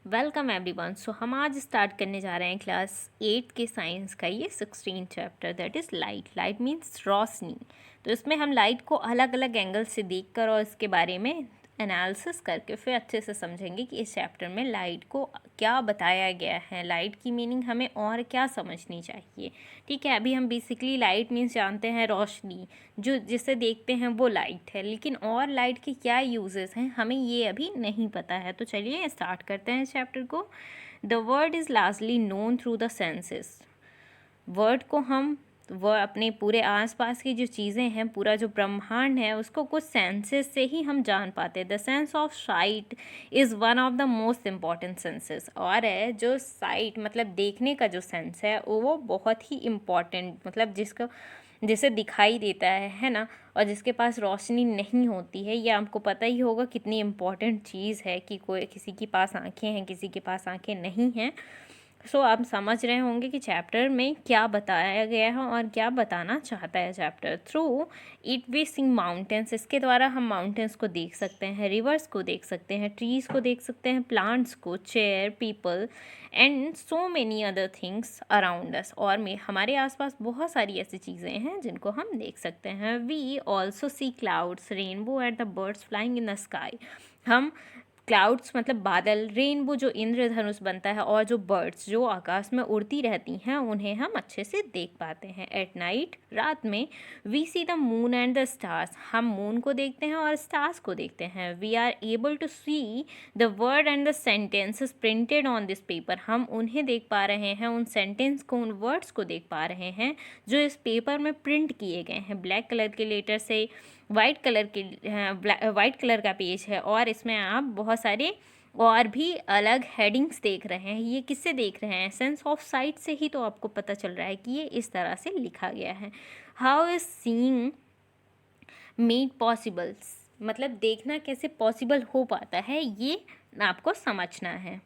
Welcome everyone. सो हम आज start करने जा रहे हैं क्लास 8 के साइंस का ये 16 chapter, that is light. Light means रोशनी। तो इसमें हम लाइट को अलग अलग एंगल से देखकर और इसके बारे में एनालिसिस करके फिर अच्छे से समझेंगे कि इस चैप्टर में लाइट को क्या बताया गया है, लाइट की मीनिंग हमें और क्या समझनी चाहिए। ठीक है, अभी हम बेसिकली लाइट मीन्स जानते हैं रोशनी, जो जिसे देखते हैं वो लाइट है, लेकिन और लाइट के क्या यूजेस हैं हमें ये अभी नहीं पता है। तो चलिए स्टार्ट करते हैं इस चैप्टर को। The word is largely known through the senses. Word को हम वह अपने पूरे आसपास की जो चीज़ें हैं, पूरा जो ब्रह्मांड है, उसको कुछ सेंसेस से ही हम जान पाते हैं। The sense of site is one of the most important senses. और है जो साइट मतलब देखने का जो सेंस है वो बहुत ही इम्पॉर्टेंट, मतलब जिसे दिखाई देता है ना, और जिसके पास रोशनी नहीं होती है। ये आपको पता ही होगा कितनी इम्पॉर्टेंट चीज़ है कि कोई किसी के पास आंखें हैं, किसी के पास आंखें नहीं हैं। सो आप समझ रहे होंगे कि चैप्टर में क्या बताया गया है और क्या बताना चाहता है chapter. Through it we sing mountains, इसके द्वारा हम माउंटेन्स को देख सकते हैं, रिवर्स को देख सकते हैं, ट्रीज़ को देख सकते हैं, प्लांट्स को, chair, people and so many other things around us. और में हमारे आसपास बहुत सारी ऐसी चीज़ें हैं जिनको हम देख सकते हैं। We also see clouds, rainbow and the birds flying in the sky. हम क्लाउड्स मतलब बादल, रेनबो जो इंद्रधनुष बनता है, और जो बर्ड्स जो आकाश में उड़ती रहती हैं उन्हें हम अच्छे से देख पाते हैं। एट नाइट, रात में, we see the moon and the stars, हम मून को देखते हैं और स्टार्स को देखते हैं। We are able to see the word and the sentences printed on this paper, हम उन्हें देख पा रहे हैं, उन सेंटेंस को, उन वर्ड्स को देख पा रहे हैं जो इस पेपर में प्रिंट किए गए हैं। ब्लैक कलर के लेटर से वाइट कलर का पेज है, और इसमें आप बहुत सारे और भी अलग हेडिंग्स देख रहे हैं। ये किससे देख रहे हैं? सेंस ऑफ साइट से ही तो आपको पता चल रहा है कि ये इस तरह से लिखा गया है। How is seeing made possible, मतलब देखना कैसे पॉसिबल हो पाता है, ये आपको समझना है।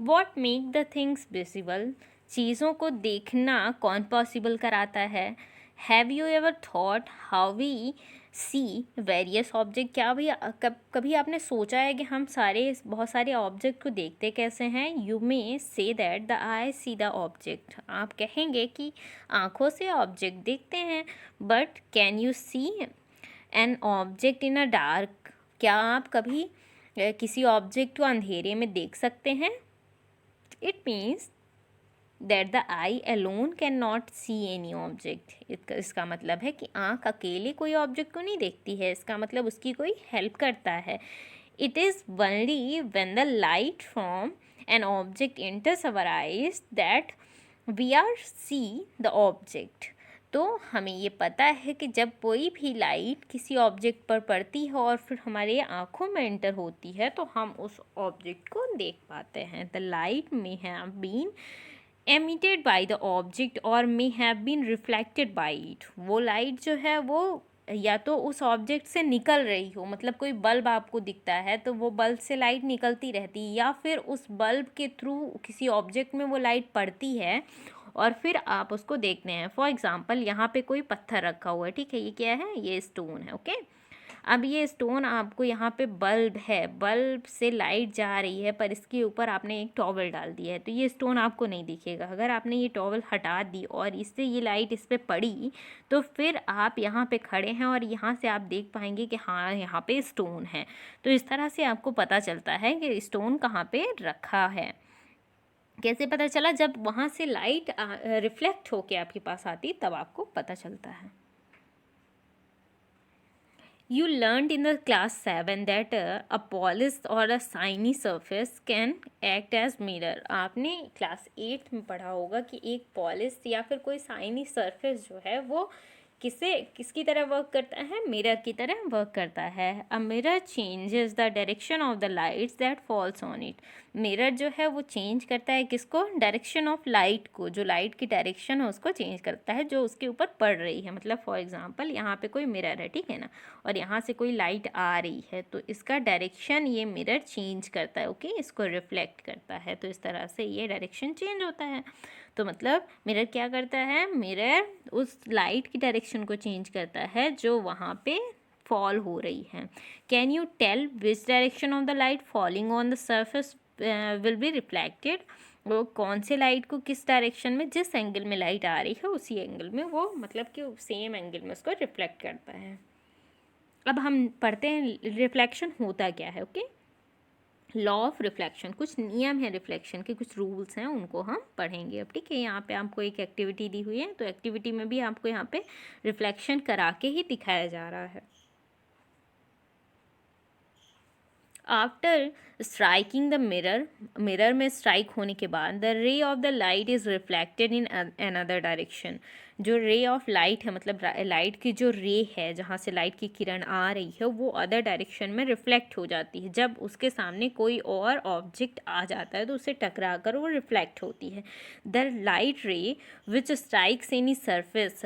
What make the things visible, चीज़ों को देखना कौन पॉसिबल कराता है। Have you ever thought how we see various object, क्या भी कभी आपने सोचा है कि हम बहुत सारे ऑब्जेक्ट को देखते कैसे हैं। You may say that the eye see the object, आप कहेंगे कि आँखों से ऑब्जेक्ट देखते हैं, but can you see an object in a dark, क्या आप कभी किसी ऑब्जेक्ट को अंधेरे में देख सकते हैं। It means that the eye alone cannot see any object. इसका मतलब है कि आँख अकेले कोई ऑब्जेक्ट को नहीं देखती है, इसका मतलब उसकी कोई हेल्प करता है। It is only when the light from an object enters our eyes that we are see the object. तो हमें ये पता है कि जब कोई भी लाइट किसी ऑब्जेक्ट पर पड़ती है और फिर हमारे आँखों में एंटर होती है तो हम उस ऑब्जेक्ट को देख पाते हैं। The light may have been emitted by the object और may have been reflected by it, वो लाइट जो है वो या तो उस ऑब्जेक्ट से निकल रही हो, मतलब कोई बल्ब आपको दिखता है तो वो बल्ब से लाइट निकलती रहती है, या फिर उस बल्ब के थ्रू किसी ऑब्जेक्ट में वो लाइट पड़ती है और फिर आप उसको देखते हैं। फॉर एग्जांपल यहाँ पे कोई पत्थर रखा हुआ है, ठीक है, ये क्या है, ये स्टोन है, ओके। अब ये स्टोन आपको, यहाँ पे बल्ब है, बल्ब से लाइट जा रही है, पर इसके ऊपर आपने एक टॉवल डाल दिया है तो ये स्टोन आपको नहीं दिखेगा। अगर आपने ये टॉवल हटा दी और इससे ये लाइट इस पर पड़ी तो फिर आप यहाँ पे खड़े हैं और यहाँ से आप देख पाएंगे कि हाँ यहाँ पे स्टोन है। तो इस तरह से आपको पता चलता है कि स्टोन कहाँ पे रखा है। कैसे पता चला? जब वहाँ से लाइट रिफ्लेक्ट होके आपके पास आती तब आपको पता चलता है। You learned in the class 7 that a polished or a shiny surface can act as mirror. आपने क्लास 8 में पढ़ा होगा कि एक पॉलिश या फिर कोई शाइनी सरफेस जो है वो किसकी तरह वर्क करता है? मिरर की तरह वर्क करता है। A mirror changes the direction of the lights that falls on it, mirror जो है वो चेंज करता है किसको? डायरेक्शन ऑफ लाइट को, जो लाइट की डायरेक्शन है उसको चेंज करता है जो उसके ऊपर पड़ रही है। मतलब फॉर एग्जांपल यहाँ पे कोई मिरर है, ठीक है ना, और यहाँ से कोई लाइट आ रही है तो इसका डायरेक्शन ये मिरर चेंज करता है, ओके, इसको रिफ्लेक्ट करता है। तो इस तरह से ये डायरेक्शन चेंज होता है। तो मतलब मिरर क्या करता है? मिरर उस लाइट की डायरेक्शन को चेंज करता है जो वहाँ पे फॉल हो रही है। Can you tell which direction of the light falling on the surface will be reflected? वो कौन से लाइट को किस डायरेक्शन में, जिस एंगल में लाइट आ रही है उसी एंगल में वो मतलब कि सेम एंगल में उसको रिफ्लेक्ट करता है। अब हम पढ़ते हैं रिफ्लेक्शन होता क्या है। ओके, लॉ ऑफ रिफ्लेक्शन, कुछ नियम है रिफ्लेक्शन के, कुछ रूल्स हैं, उनको हम पढ़ेंगे अब। ठीक है, यहाँ पे आपको एक एक्टिविटी दी हुई है, तो एक्टिविटी में भी आपको यहाँ पे रिफ्लेक्शन करा के ही दिखाया जा रहा है। After striking the mirror, mirror में स्ट्राइक होने के बाद the ray of the light is reflected in another direction. जो रे ऑफ लाइट है मतलब लाइट की जो रे है जहाँ से लाइट की किरण आ रही है वो अदर डायरेक्शन में रिफ्लेक्ट हो जाती है। जब उसके सामने कोई और ऑब्जेक्ट आ जाता है तो उससे टकरा कर वो रिफ्लेक्ट होती है। द लाइट रे विच strikes any surface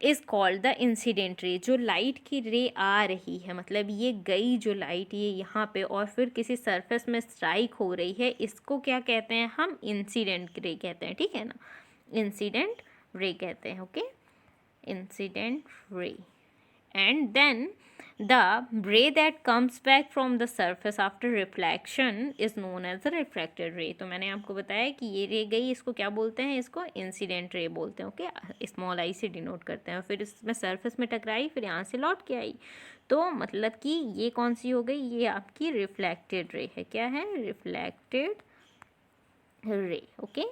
is called the incident रे। जो लाइट की रे आ रही है मतलब ये गई जो लाइट ये यहाँ पे और फिर किसी सरफेस में स्ट्राइक हो रही है, इसको क्या कहते हैं हम? इंसिडेंट रे कहते हैं। ठीक है ना, इंसिडेंट रे कहते हैं। Okay, incident ray. And then the ray that comes back from the surface after reflection is known as the refracted ray। तो मैंने आपको बताया कि ये रे गई, इसको क्या बोलते हैं? इसको इंसिडेंट रे बोलते हैं। ओके, स्मॉल आई से डिनोट करते हैं। फिर इसमें सरफेस में टकराई, फिर यहाँ से लौट के आई, तो मतलब कि ये कौन सी हो गई? ये आपकी रिफ्लेक्टेड रे है। क्या है? Reflected ray. ओके,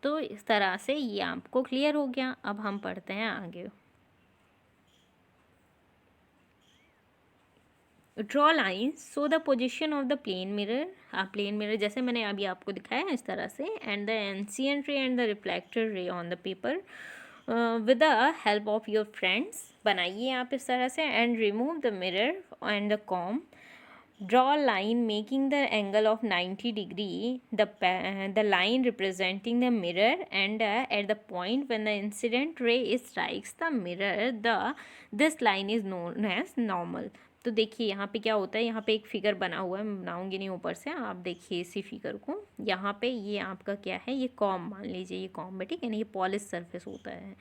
तो इस तरह से ये आपको क्लियर हो गया। अब हम पढ़ते हैं आगे। Draw lines so the position of the plane mirror. Plane mirror जैसे मैंने अभी आपको दिखाया है इस तरह से, and the incident ray and the reflected ray on the paper with the help of your friends. बनाइए आप इस तरह से, and remove the mirror and the comb. Draw a line making the angle of 90 degree, the line representing the mirror, and at the point when the incident ray strikes the mirror, this line is known as normal। तो देखिए यहाँ पे क्या होता है, यहाँ पे एक फिगर बना हुआ है, मैं बनाऊंगी नहीं ऊपर से, आप देखिए इसी फिगर को। यहाँ पे ये आपका क्या है? ये कॉम मान लीजिए, ये कॉम है। ठीक है ना, ये पॉलिश सरफेस होता है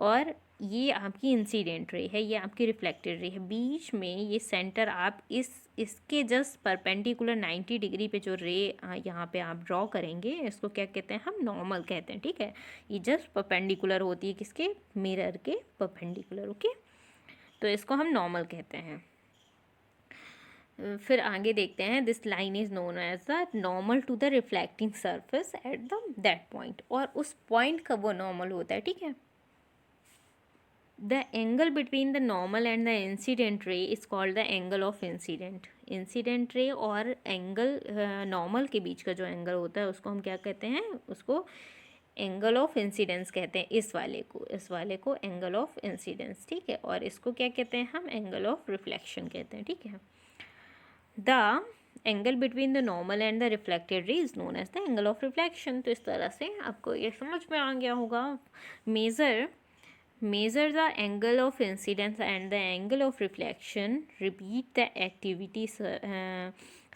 और ये आपकी इंसिडेंट रे है, ये आपकी रिफ्लेक्टेड रे है। बीच में ये सेंटर आप इसके जस्ट परपेंडिकुलर 90 डिग्री पे जो रे यहाँ पे आप ड्रॉ करेंगे, इसको क्या कहते हैं? हम नॉर्मल कहते हैं। ठीक है, ये जस्ट परपेंडिकुलर होती है किसके? मिरर के परपेंडिकुलर। ओके, तो इसको हम नॉर्मल कहते हैं। फिर आगे देखते हैं, this line is known as the normal to the reflecting surface at the that point. और उस पॉइंट का वो नॉर्मल होता है। ठीक है, the angle between the normal and the incident रे is called the angle of incident. Incident ray और एंगल नॉर्मल के बीच का जो एंगल होता है उसको हम क्या कहते हैं? उसको एंगल ऑफ इंसिडेंस कहते हैं। इस वाले को एंगल ऑफ इंसिडेंस। ठीक है, और इसको क्या कहते हैं हम? एंगल ऑफ रिफ्लेक्शन कहते हैं। ठीक है, the angle between the normal and the reflected ray is known as the angle of reflection. तो इस तरह से आपको ये समझ में आ गया होगा। Measure the angle of incidence and the angle of reflection. Repeat the activity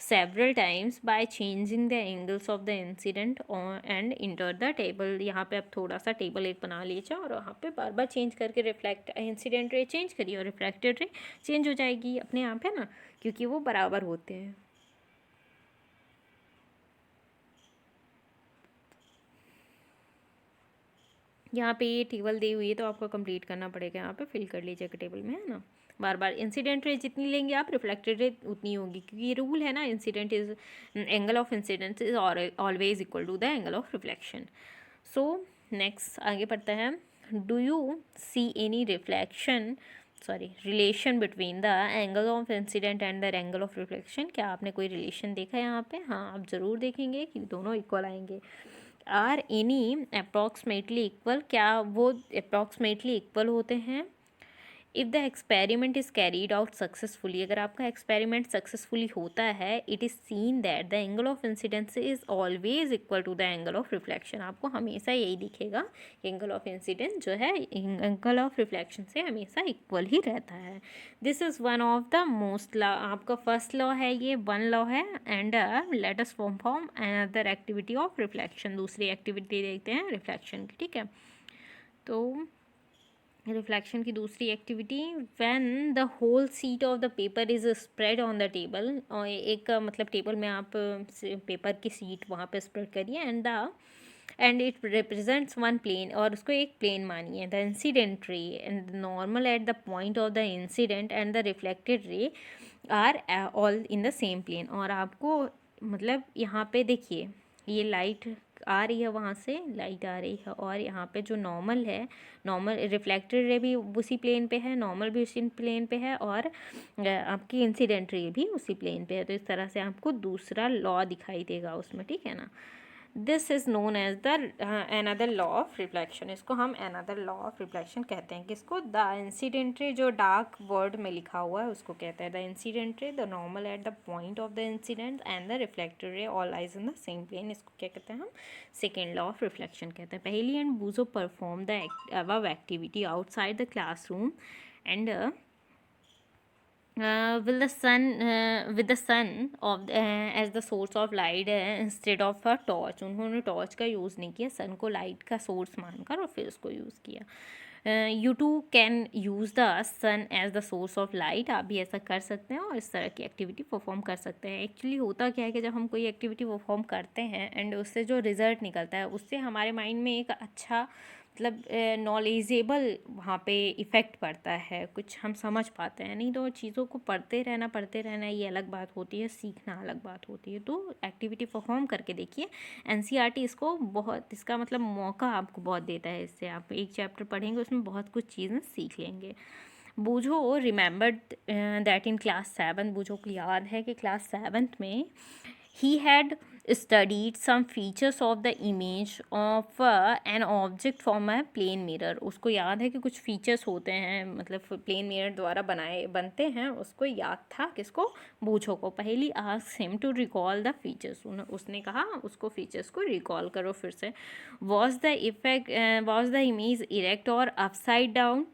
several times by changing the angles of the incident and enter the table। यहाँ पे आप थोड़ा सा टेबल एक बना लीजिए और वहाँ पे बार बार चेंज करके इंसिडेंट रे चेंज करिए और रिफ्लेक्टेड रे चेंज हो जाएगी अपने आप, है ना, क्योंकि वो बराबर होते हैं। यहाँ पे ये टेबल दी हुई है तो आपको कंप्लीट करना पड़ेगा। यहाँ पे फिल कर लीजिएगा टेबल में, है ना। बार बार इंसिडेंट रे जितनी लेंगे आप, रिफ्लेक्टेड रे उतनी होगी, क्योंकि ये रूल है ना, incident is angle of incidence is always equal to the angle of reflection. So next आगे पढ़ते हैं। Do you see any relation between the angle of incident and the angle of reflection? क्या आपने कोई relation देखा है यहाँ पे? हाँ, आप ज़रूर देखेंगे कि दोनों इक्वल आएंगे। Are any approximately equal? क्या वो अप्रॉक्सीमेटली इक्वल होते हैं? If the experiment is carried out successfully, अगर आपका एक्सपेरिमेंट सक्सेसफुली होता है, it is seen that the angle of incidence is always equal to the angle of reflection. आपको हमेशा यही दिखेगा, एंगल ऑफ इंसिडेंस जो है एंगल ऑफ रिफ्लेक्शन से हमेशा इक्वल ही रहता है। This is one of the most law. आपका फर्स्ट लॉ है, ये वन लॉ है। And let us perform another activity of reflection. दूसरी एक्टिविटी देखते हैं रिफ्लेक्शन की। ठीक है, तो रिफ्लेक्शन की दूसरी activity, when the whole sheet of the paper is spread on the table, और एक मतलब टेबल में आप पेपर की शीट वहाँ पे स्प्रेड करिए, and it represents one plane, और उसको एक प्लेन मानिए। The incident ray and normal at the point of the incident and the reflected ray are all in the same plane. और आपको मतलब यहाँ पे देखिए, ये लाइट आ रही है, वहाँ से लाइट आ रही है, और यहाँ पे जो नॉर्मल है, नॉर्मल रिफ्लेक्टेड रे भी उसी प्लेन पे है, नॉर्मल भी उसी प्लेन पे है, और आपकी इंसिडेंट रे भी उसी प्लेन पे है। तो इस तरह से आपको दूसरा लॉ दिखाई देगा उसमें, ठीक है ना। This is known as the another law of reflection. इसको हम अनदर लॉ ऑफ रिफ्लेक्शन कहते हैं। किसको? द इंसिडेंट रे, जो डार्क वर्ड में लिखा हुआ है उसको कहते हैं the incident ray, the normal at the point of the incident and the reflected ray all lies in the same plane. इसको क्या कहते हैं हम? सेकेंड लॉ ऑफ रिफ्लेक्शन कहते हैं। पहली, and बूजो perform the above activity outside the classroom and with the sun of as the source of light instead of a torch। उन्होंने torch का यूज़ नहीं किया, सन को लाइट का सोर्स मानकर और फिर उसको यूज़ किया। You too can use the sun as the source of light. आप भी ऐसा कर सकते हैं और इस तरह की एक्टिविटी परफॉर्म कर सकते हैं। एक्चुअली होता क्या है कि जब हम कोई एक्टिविटी परफॉर्म करते हैं एंड उससे जो रिज़ल्ट निकलता है उससे हमारे माइंड में एक अच्छा मतलब नॉलेजेबल वहाँ पे इफ़ेक्ट पड़ता है, कुछ हम समझ पाते हैं। नहीं तो चीज़ों को पढ़ते रहना ये अलग बात होती है, सीखना अलग बात होती है। तो एक्टिविटी परफॉर्म करके देखिए। एनसीईआरटी इसको बहुत, इसका मतलब मौका आपको बहुत देता है। इससे आप एक चैप्टर पढ़ेंगे उसमें बहुत कुछ चीज़ें सीख लेंगे। बूझो रिमेंबर्ड दैट इन क्लास 7, बूझो को याद है कि क्लास 7th में he had studied some features of the image of an object from a plane mirror। उसको याद है कि कुछ फीचर्स होते हैं, मतलब प्लेन मिरर द्वारा बनते हैं, उसको याद था। किसको? बूझो को। Paheli ask him to recall the features, उसने कहा उसको फीचर्स को रिकॉल करो फिर से। वॉज द इमेज इरेक्ट और अपसाइड डाउन?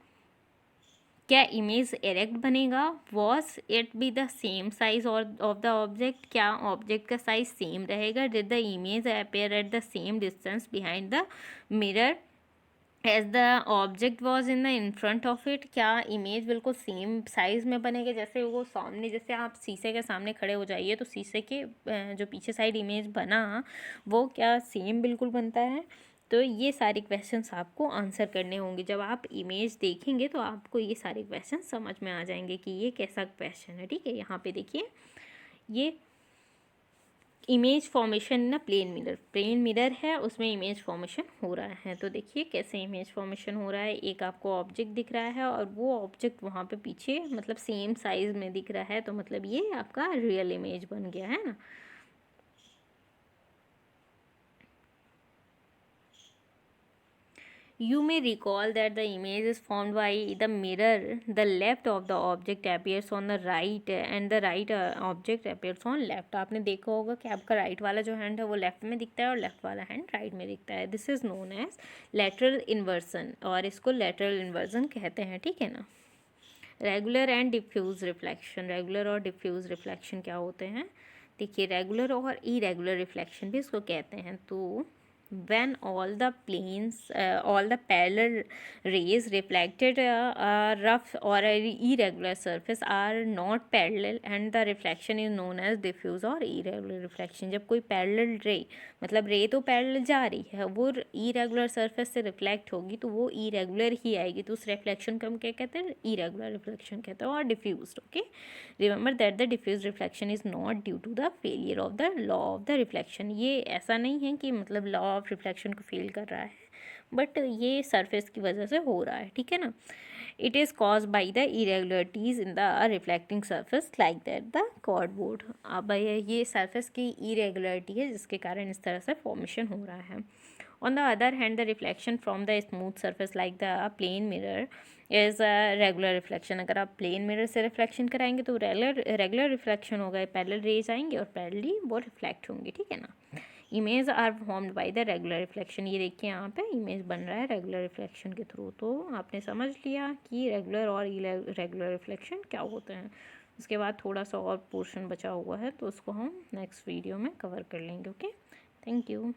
क्या इमेज एरेक्ट बनेगा? Was it be the same size of the object? क्या ऑब्जेक्ट का साइज सेम रहेगा? Did the image appear at the same distance behind the mirror as the object was in the in front of it? क्या image बिल्कुल same size में बनेगा? जैसे वो सामने, जैसे आप शीशे के सामने खड़े हो जाइए तो शीशे के जो पीछे साइड इमेज बना वो क्या सेम बिल्कुल बनता है? तो ये सारे क्वेश्चंस आपको आंसर करने होंगे। जब आप इमेज देखेंगे तो आपको ये सारे क्वेश्चन समझ में आ जाएंगे कि ये कैसा क्वेश्चन है, ठीक है। यहाँ पे देखिए, ये इमेज फॉर्मेशन ना प्लेन मिरर है, उसमें इमेज फॉर्मेशन हो रहा है। तो देखिए कैसे इमेज फॉर्मेशन हो रहा है। एक आपको ऑब्जेक्ट दिख रहा है और वो ऑब्जेक्ट वहाँ पे पीछे मतलब सेम साइज़ में दिख रहा है, तो मतलब ये आपका रियल इमेज बन गया है ना। You may recall that the image is formed by the mirror. The left of the object appears on the right and the right object appears on left। आपने देखा होगा कि आपका राइट वाला जो हैंड है वो लेफ्ट में दिखता है और लेफ्ट वाला हैंड राइट में दिखता है। This is known as lateral inversion, और इसको लेटरल इन्वर्सन कहते हैं, ठीक है ना। Regular and diffuse reflection. Regular और डिफ्यूज़ रिफ्लेक्शन क्या होते हैं? देखिए, रेगुलर और इरेगुलर रिफ्लेक्शन भी इसको कहते हैं। तो when all the parallel rays reflected a rough or a irregular surface are not parallel and the reflection is known as diffuse or irregular reflection। जब कोई parallel ray, मतलब रे तो पैरेलल जा रही है, वो irregular surface से रिफ्लेक्ट होगी तो वो irregular ही आएगी, तो उस रिफ्लेक्शन को हम क्या कहते हैं? irregular रिफ्लेक्शन कहते हैं। और diffused, okay. Remember that the diffuse reflection is not due to the failure of the law of the reflection. ये ऐसा नहीं है कि मतलब लॉ ऑफ रिफ्लेक्शन को फेल कर रहा है, बट ये सरफेस की वजह से हो रहा है, ठीक है ना। It is cause by the irregularities in the reflecting surface like that the cardboard. अब ये सरफेस की इरेगुलरिटी है जिसके कारण इस तरह से फॉर्मेशन हो रहा है। On the other hand, the reflection from the smooth surface like the plane mirror is a regular reflection। अगर आप प्लेन मिरर से रिफ्लेक्शन कराएंगे तो रेगुलर रिफ्लेक्शन होगा, पैरेलल रेज आएंगे और पैरेलली वो रिफ्लेक्ट होंगे, ठीक है ना। Image are formed by the regular reflection. ये देखिए यहाँ पे इमेज बन रहा है रेगुलर रिफ्लेक्शन के थ्रू। तो आपने समझ लिया कि रेगुलर और इरेगुलर रिफ्लेक्शन क्या होते हैं। उसके बाद थोड़ा सा और पोर्शन बचा हुआ है तो उसको हम नेक्स्ट वीडियो में कवर कर लेंगे, ओके। Thank you.